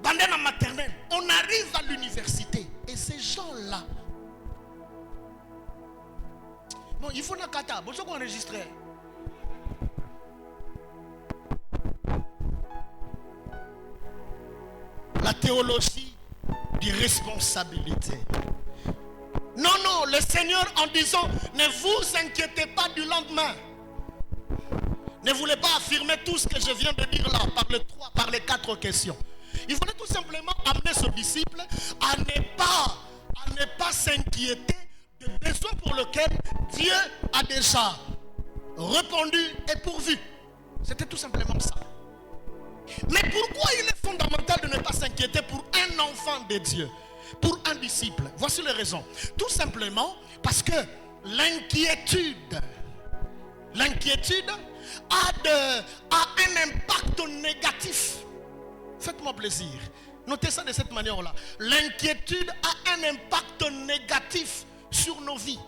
Bandana maternelle, on arrive à l'université. Et ces gens-là, bon, il faut la kata, bon, qu'on enregistre. La théologie de responsabilité. Non, le Seigneur en disant, ne vous inquiétez pas du lendemain. Ne voulez pas affirmer tout ce que je viens de dire là, par les 4 questions. Il fallait tout simplement amener ce disciple à ne pas s'inquiéter de besoins pour lesquels Dieu a déjà répondu et pourvu. C'était tout simplement ça. Mais pourquoi il est fondamental de ne pas s'inquiéter pour un enfant de Dieu? pour un disciple? Voici les raisons. Tout simplement parce que l'inquiétude a un impact négatif. Faites-moi plaisir. Notez ça de cette manière-là. L'inquiétude a un impact négatif sur nos vies.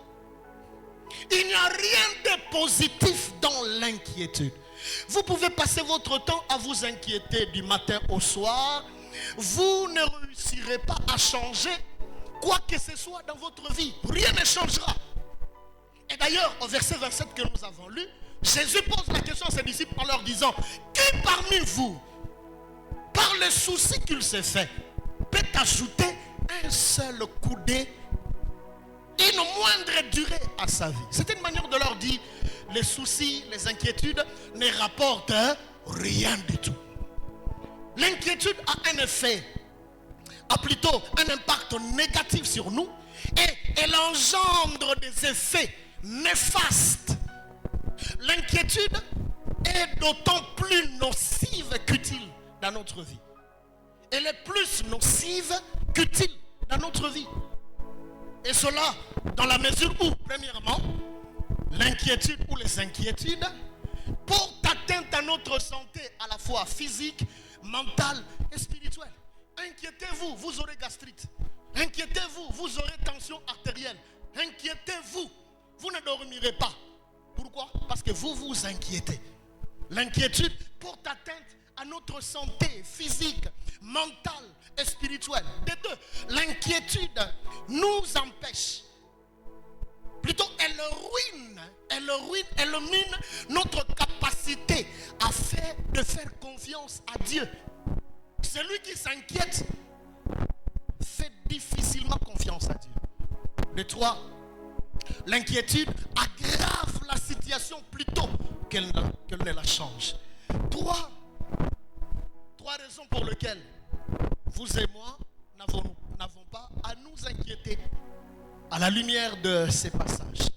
Il n'y a rien de positif dans l'inquiétude. Vous pouvez passer votre temps à vous inquiéter du matin au soir. Vous ne réussirez pas à changer quoi que ce soit dans votre vie. Rien ne changera. Et d'ailleurs, au verset 27 que nous avons lu, Jésus pose la question à ses disciples en leur disant: qui parmi vous, par le souci qu'il s'est fait, peut ajouter un seul coudée, une moindre durée à sa vie? C'est une manière de leur dire: les soucis, les inquiétudes ne rapportent rien du tout. L'inquiétude a un effet, a plutôt un impact négatif sur nous, et elle engendre des effets néfastes. L'inquiétude est d'autant plus nocive qu'utile dans notre vie. Elle est plus nocive qu'utile dans notre vie. Et cela dans la mesure où, premièrement, l'inquiétude ou les inquiétudes portent atteinte à notre santé à la fois physique, mentale et spirituelle. Inquiétez-vous, vous aurez gastrite. Inquiétez-vous, vous aurez tension artérielle. Inquiétez-vous, vous ne dormirez pas. Pourquoi? Parce que vous vous inquiétez. L'inquiétude porte atteinte à notre santé physique, mentale et spirituelle. Des deux, l'inquiétude nous empêche. Plutôt, elle mine notre capacité de faire confiance à Dieu. Celui qui s'inquiète fait difficilement confiance à Dieu. De trois, l'inquiétude aggrave la situation plutôt qu'elle ne la change. Trois raisons pour lesquelles vous et moi n'avons pas à nous inquiéter à la lumière de ces passages.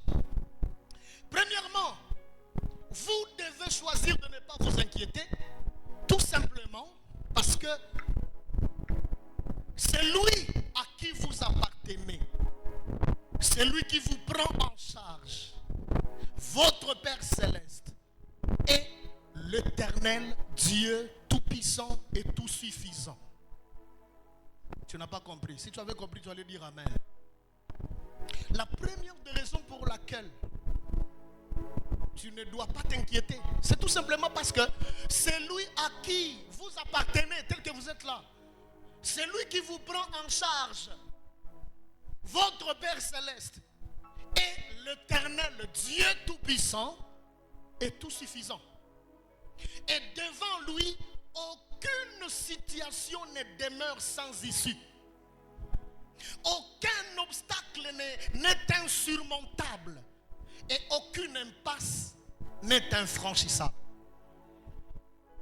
Premièrement, vous devez choisir de ne pas vous inquiéter, tout simplement parce que c'est lui à qui vous appartenez. C'est lui qui vous prend en charge. Votre Père céleste est l'éternel Dieu tout-puissant et tout-suffisant. Tu n'as pas compris. Si tu avais compris, tu allais dire Amen. La première des raisons pour laquelle tu ne dois pas t'inquiéter, c'est tout simplement parce que c'est lui à qui vous appartenez tel que vous êtes là. C'est lui qui vous prend en charge. Votre Père céleste est l'éternel Dieu tout-puissant et tout-suffisant. Et devant lui, aucune situation ne demeure sans issue. Aucun obstacle n'est insurmontable. Et aucune impasse n'est infranchissable.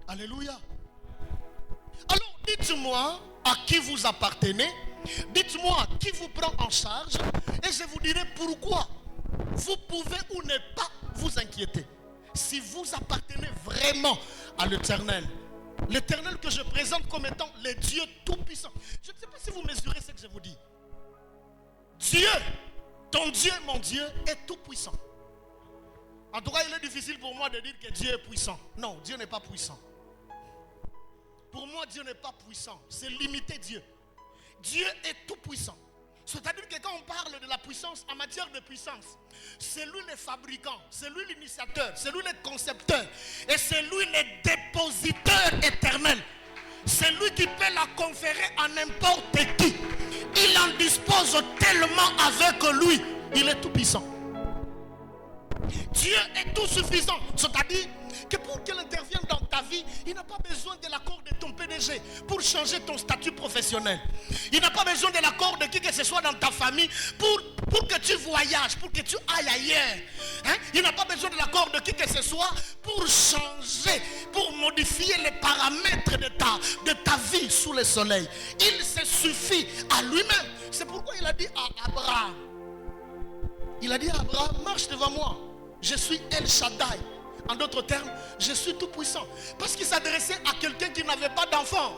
Alléluia. Alors dites-moi à qui vous appartenez. Dites-moi qui vous prend en charge. Et je vous dirai pourquoi vous pouvez ou ne pas vous inquiéter. Si vous appartenez vraiment à l'Éternel. L'Éternel que je présente comme étant le Dieu tout-puissant. Je ne sais pas si vous mesurez ce que je vous dis. Dieu, ton Dieu, mon Dieu, est tout-puissant. En tout cas, il est difficile pour moi de dire que Dieu est puissant. Non, Dieu n'est pas puissant. Pour moi, Dieu n'est pas puissant. C'est limiter Dieu. Dieu est tout-puissant. C'est-à-dire que quand on parle de la puissance, en matière de puissance, c'est lui le fabricant, c'est lui l'initiateur, c'est lui le concepteur, et c'est lui le dépositeur éternel. C'est lui qui peut la conférer à n'importe qui. Il en dispose tellement avec lui. Il est tout puissant. Dieu est tout suffisant. C'est-à-dire que pour qu'il intervienne dans ta vie, il n'a pas besoin de l'accord de ton PDG pour changer ton statut professionnel. Il n'a pas besoin de l'accord de qui que ce soit dans ta famille pour que tu voyages, pour que tu ailles ailleurs. Il n'a pas besoin de l'accord de qui que ce soit pour changer, pour modifier les paramètres de ta vie sous le soleil. Il se suffit à lui-même. C'est pourquoi il a dit à Abraham, il a dit à Abraham, marche devant moi. Je suis El Shaddai. En d'autres termes, je suis tout puissant. Parce qu'il s'adressait à quelqu'un qui n'avait pas d'enfant.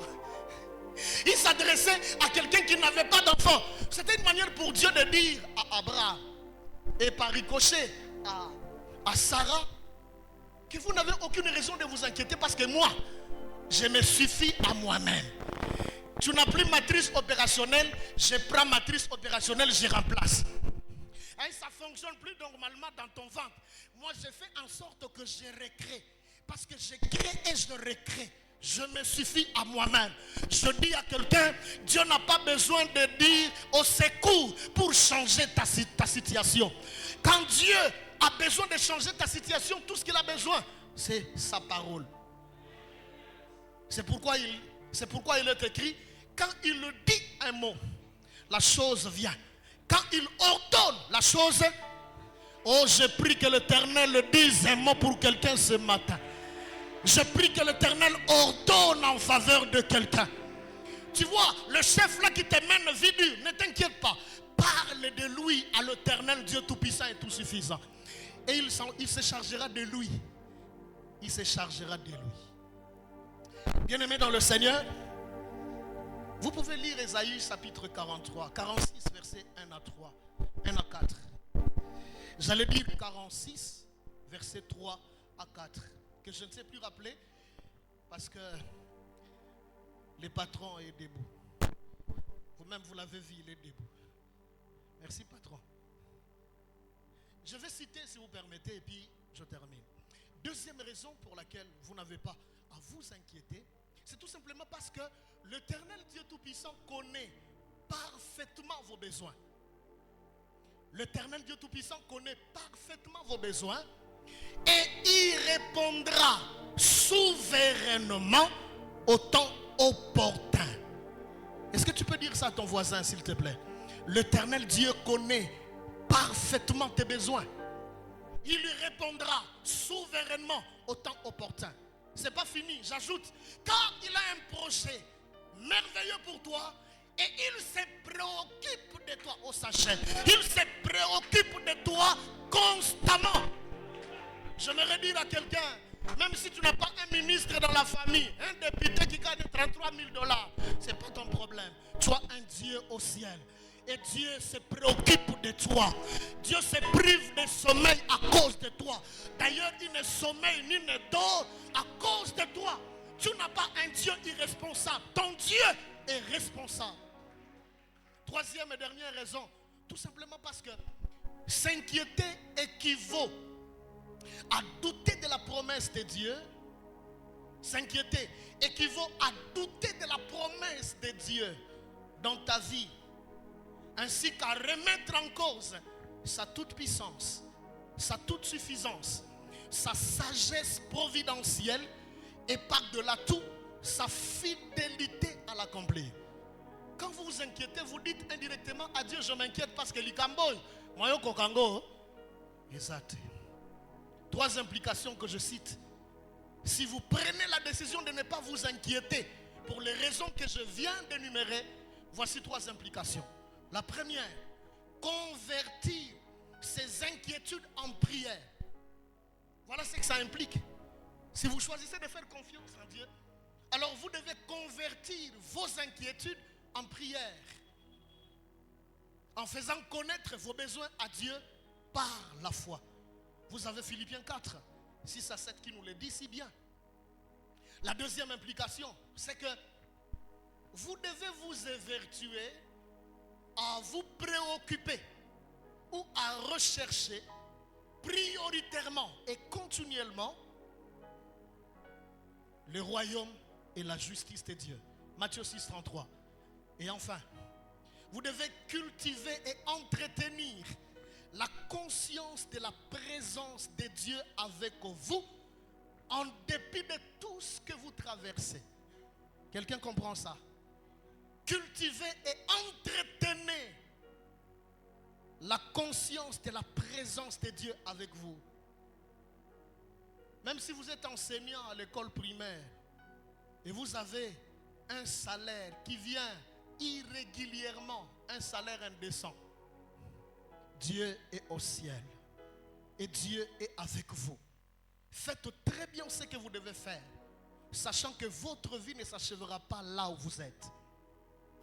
Il s'adressait à quelqu'un qui n'avez pas d'enfant. C'était une manière pour Dieu de dire à Abraham et par ricochet à Sarah que vous n'avez aucune raison de vous inquiéter parce que moi, je me suffis à moi-même. Tu n'as plus matrice opérationnelle, je prends matrice opérationnelle, je remplace. Et ça ne fonctionne plus normalement dans ton ventre. Moi, je fais en sorte que je recrée. Parce que je crée et je recrée. Je me suffis à moi-même. Je dis à quelqu'un, Dieu n'a pas besoin de dire au secours pour changer ta situation. Quand Dieu a besoin de changer ta situation, tout ce qu'il a besoin, c'est sa parole. C'est pourquoi il est écrit, quand il dit un mot, la chose vient. Quand il ordonne la chose, oh, je prie que l'Éternel dise un mot pour quelqu'un ce matin. Je prie que l'Éternel ordonne en faveur de quelqu'un. Tu vois, le chef là qui te mène vie dure, ne t'inquiète pas. Parle de lui à l'Éternel Dieu Tout-Puissant et Tout-Suffisant. Et il se chargera de lui. Il se chargera de lui. Bien-aimés dans le Seigneur, vous pouvez lire Ésaïe chapitre 43, 46 versets 1 à 3, 1 à 4. J'allais dire 46 versets 3 à 4, que je ne sais plus rappeler parce que le patron est debout. Vous-même vous l'avez vu, il est debout. Merci patron. Je vais citer si vous permettez et puis je termine. Deuxième raison pour laquelle vous n'avez pas à vous inquiéter, c'est tout simplement parce que l'Éternel Dieu Tout-Puissant connaît parfaitement vos besoins. L'Éternel Dieu Tout-Puissant connaît parfaitement vos besoins et il répondra souverainement au temps opportun. Est-ce que tu peux dire ça à ton voisin s'il te plaît? L'Éternel Dieu connaît parfaitement tes besoins. Il lui répondra souverainement au temps opportun. C'est pas fini, j'ajoute, car il a un projet merveilleux pour toi et il se préoccupe de toi au sachet. Il se préoccupe de toi constamment. J'aimerais dire à quelqu'un, même si tu n'as pas un ministre dans la famille, un député qui gagne 33 000 $, c'est pas ton problème. Tu as un Dieu au ciel. Et Dieu se préoccupe de toi. Dieu se prive de sommeil à cause de toi. D'ailleurs, il ne sommeille ni ne dort à cause de toi. Tu n'as pas un Dieu irresponsable. Ton Dieu est responsable. Troisième et dernière raison, tout simplement parce que s'inquiéter équivaut à douter de la promesse de Dieu. S'inquiéter équivaut à douter de la promesse de Dieu dans ta vie, ainsi qu'à remettre en cause sa toute-puissance, sa toute-suffisance, sa sagesse providentielle et par-delà tout, sa fidélité à l'accomplir. Quand vous vous inquiétez, vous dites indirectement à Dieu, je m'inquiète parce que l'Ikamboy, moi yo kokango. Exact. Trois implications que je cite. Si vous prenez la décision de ne pas vous inquiéter pour les raisons que je viens d'énumérer, voici trois implications. La première, convertir ces inquiétudes en prière. Voilà ce que ça implique. Si vous choisissez de faire confiance en Dieu, alors vous devez convertir vos inquiétudes en prière. En faisant connaître vos besoins à Dieu par la foi. Vous avez Philippiens 4, 6 à 7 qui nous le dit si bien. La deuxième implication, c'est que vous devez vous évertuer à vous préoccuper ou à rechercher prioritairement et continuellement le royaume et la justice de Dieu. Matthieu 6, 33. Et enfin, vous devez cultiver et entretenir la conscience de la présence de Dieu avec vous en dépit de tout ce que vous traversez. Quelqu'un comprend ça? Cultivez et entretenez la conscience de la présence de Dieu avec vous. Même si vous êtes enseignant à l'école primaire et vous avez un salaire qui vient irrégulièrement, un salaire indécent, Dieu est au ciel et Dieu est avec vous. Faites très bien ce que vous devez faire, sachant que votre vie ne s'achèvera pas là où vous êtes.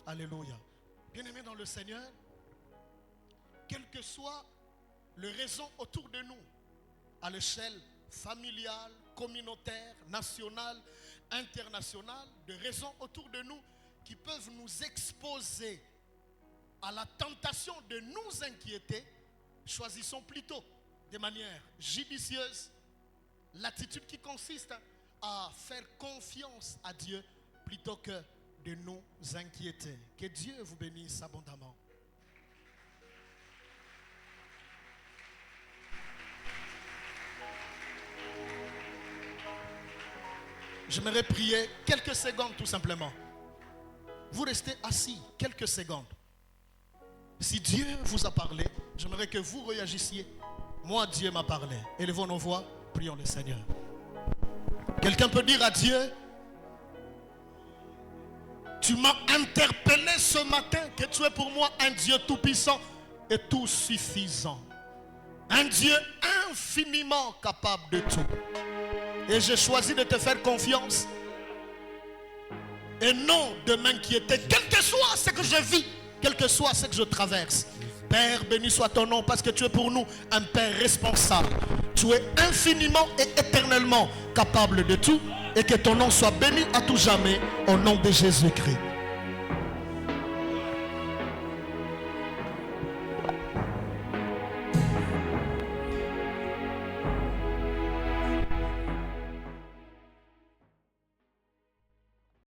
Alléluia. Bien-aimés dans le Seigneur, quelles que soient les raisons autour de nous, à l'échelle familiale, communautaire, nationale, internationale, de raisons autour de nous qui peuvent nous exposer à la tentation de nous inquiéter, choisissons plutôt de manière judicieuse l'attitude qui consiste à faire confiance à Dieu plutôt que de nous inquiéter. Que Dieu vous bénisse abondamment. J'aimerais prier quelques secondes tout simplement. Vous restez assis quelques secondes. Si Dieu vous a parlé, j'aimerais que vous réagissiez. Moi, Dieu m'a parlé. Élevons nos voix, prions le Seigneur. Quelqu'un peut dire à Dieu: tu m'as interpellé ce matin que tu es pour moi un Dieu tout-puissant et tout suffisant. Un Dieu infiniment capable de tout. Et j'ai choisi de te faire confiance et non de m'inquiéter, quel que soit ce que je vis, quel que soit ce que je traverse. Père, béni soit ton nom, parce que tu es pour nous un Père responsable. Tu es infiniment et éternellement capable de tout, et que ton nom soit béni à tout jamais, au nom de Jésus-Christ.